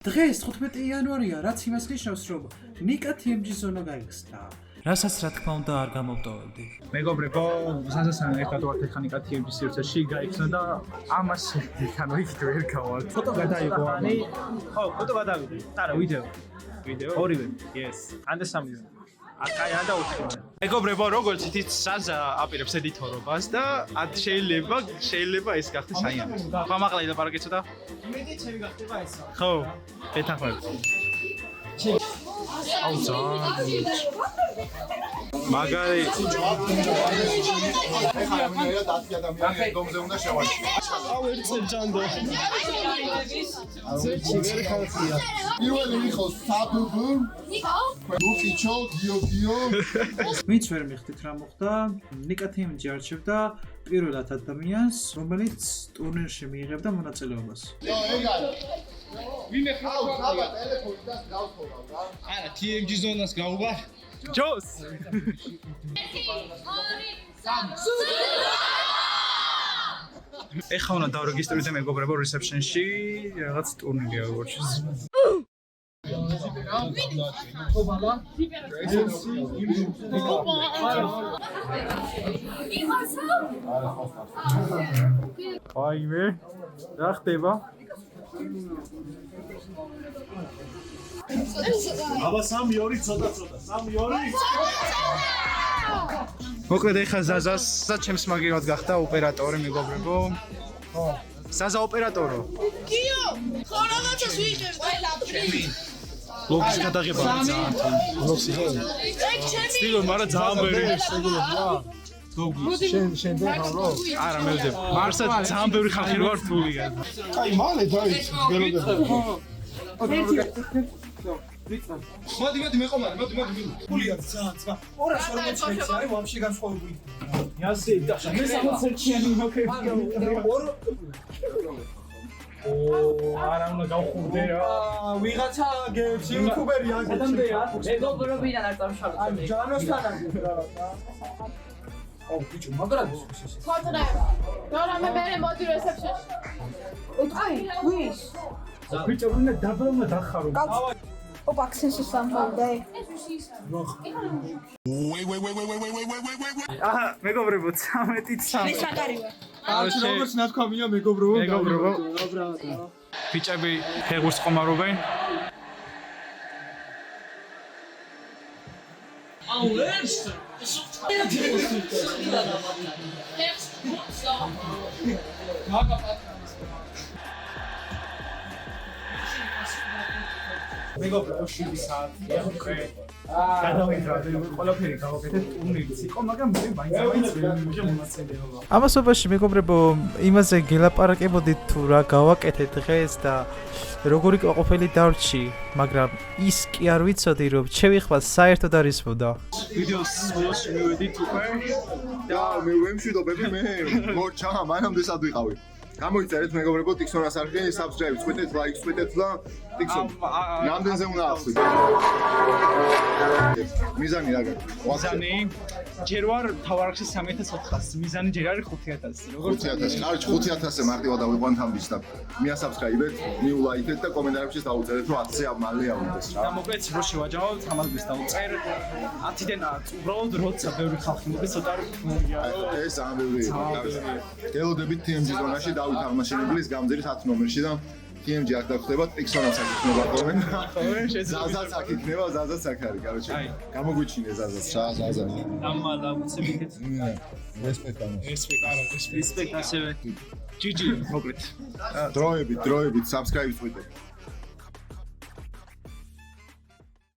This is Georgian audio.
დღეს 15 იანვარია, რაც იმას ნიშნავს, რომ ნიკა TMG ზონა გაიხსნა. რასაც რა თქმა უნდა არ გამოვტოვებდი. მეგობრებო, სასასან ერთად ვართ ახლა ნიკა TMG სივრცეში გაიხსნა და ამას ანუ იქით ვერ გავალ. ფოტო გადაიღო ამი. ხო, ფოტო გადავიდე. არა, ვიდეო. ვიდეო? ორივე. Yes. ანდა სამი. აკაი ანდა უთხი. მეგობრებო, როგორც ითით საზა აპირებს ედიტორობას და შეიძლება ეს გახდეს საიანი. ხმამაღლა ილაპარაკე ცოტა. იმედი ჩემი გახდება ესა. ხო, ეთანხმებ. აუ ძალიან. მაგარი. ხაიმინია და 10 ადამიანი დომზე უნდა შევალოს. აუ ერთ ჯანდო. ვერ ხალხია. პირველი იყო საბუბუ. ლუკიჩო, გიო. ვინც ვერ მიხდით რა მოხდა, ნიკა TMG არჩევდა პირველად ადამიანს, რომელიც ტურნირში მიიღებდა მონაწილეობას. ვინმე ხავდა ტელეფონი და გავთხოვავ რა. არა, TMG ზონას გავუბარ. ჯოს. ეხლა უნდა დავრეგისტრირდე მეგობრებო რესეპშენში რაღაც ტურნირია როგორც ის. აიმე რა ხდება? აბა 3-2 ცოტა 3-2 მოკლედ ეხლა ზაზას ჩემს მაგივრად გახდა ოპერატორი მეგობრებო. ხო. ზაზა ოპერატორო. გიო, ხო რაღაცას ვიღებ ყველაფერი. ლოგის გადაღება ძალიან. ლოგსი ხო? ეგ ჩემი. სტილო, მაგრამ ძალიან ბევრი. შენ დახავრო? არა, მე ვძებ. მარსა ძალიან ბევრი ხალხი რო არ თულია. აი, მალე დაიწყო გელოდები. მოდი მეყომარი, მოდი. ფულია ძალიან ძმა. 240 არის ვაფშე განსხვავებული. იასე და მე 60-იანი მოკეფია. არა უნდა გავხურდე რა. ვიღაცა იუთუბერია ადამიანია, მეგობრობიდან არ წამშალოთ. აი, ჯანოსთან არის რა. აუ, ბიჭო, მაგრად ის. ხოტრა. რა მე მე მოდი რესეპშენში. აი, ვის? ბიჭო, უნდა დაბლმა დახარო. ოპა, ქსენში სამბალდე. აჰა, მეგობრებო, 13-3. მე საგარივე. აი, როგორც ნათქვამია მეგობრებო. ბიჭები ფეხბურთს ყომარობენ. აუ, ეს მეგობრებო, 7 საათია უკვე. გადავიღავდი, ყველაფერი გავაკეთეთ ტურნირიც იყო, მაგრამ მე მაინც ვერ მივიღე მონაწილეობა. ამასობაში მეგობრებო, იმაზე გელაპარაკებოდით თუ რა გავაკეთეთ დღეს და როგორი ყოფილი დარჩი, მაგრამ ის კი არ ვიცოდი, რომ შევიხვა საერთოდ არ ისმოდა. ვიდეოს ბოლოს მივედით უკვე და მე ვემშვიდობები მე. მორჩა, მანამდე სად ვიყავი? გამოიწერეთ მეგობრებო, ტიქსონას არხი, subscribe, წვეთეთ, like, წვეთეთ და ტიქსონ. რამდენზე უნდა ახსნით? მიზანი რა გაქვს? მიზანი ჯერ ვარ თავარხში 3400, მიზანი ჯერ არის 5000. როგორც 5000, კარგი 5000-ე მარტივად დავიყვანთ ამ ბიჭს და მიასაბსკრაიბეთ, მიულაიქეთ და კომენტარებში დაუწერეთ, რომ 1000 მალე ავიდეს რა. და მოკლედ რო შევაჯამოთ, ამას ბიჭს დაუწერ. 10-დან უბრალოდ როცა ბევრი ხალხი მოდის, ცოტა ეს ამ ბევრი იყო. გელოდებით TMG ზონაში დავით აღმაშენებლის გამზირის 10 ნომერში და TMG აქ დაგხვდება, ტიქსონაც აქ იქნება ხოლმე. ზაზაც აქ იქნება, ზაზაც აქ არის, კაროჩე. გამოგვიჩინე ზაზაც, რა ზაზა. დამალა უცებითეთ. რესპექტ ამას. რესპექტ ასევე. GG მოკლედ. დროებით, subscribe-ს ვიტყვით.